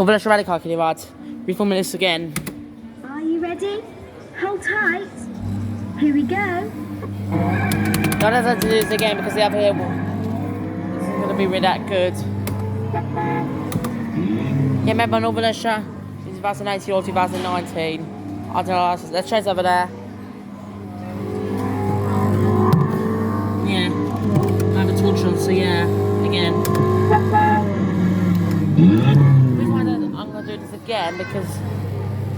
Well, let's rally car, Kiddie, right? We're filming this again. Are you ready? Hold tight. Here we go. Not as I have to do this again because the other here this isn't going to be really that good. Yeah, remember Northern Leicester? 2018 or 2019. I don't know, let's change over there. Yeah, I have a torch on, so yeah, again. The reason why I'm going to do this again because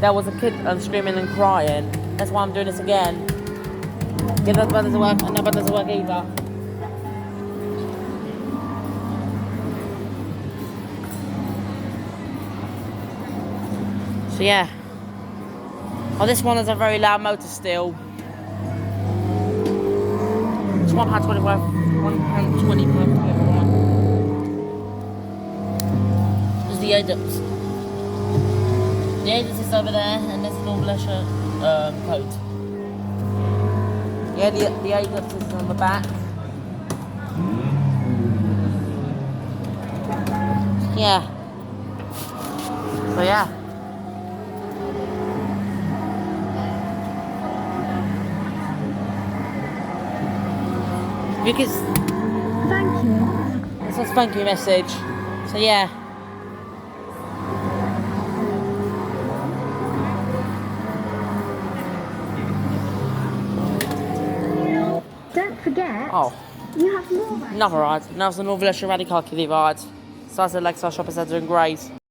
there was a kid screaming and crying. That's why I'm doing this again. Yeah, that doesn't work, and that doesn't work either. So yeah. Oh, this one has a very loud motor still. It's £1.20 worth. £1.20 per everyone. There's the ADUPS. The ADUPS is over there, and there's an Northern Leicester coat. Yeah, the ADUPS is on the back. Yeah. So yeah. Because Thank you. this was a thank you message. So yeah. Don't forget. Oh. You have more. Another ride. Now it's the Northern Leicester Rally Car Kiddie ride. Started at Lexar Shoppers, they're doing great.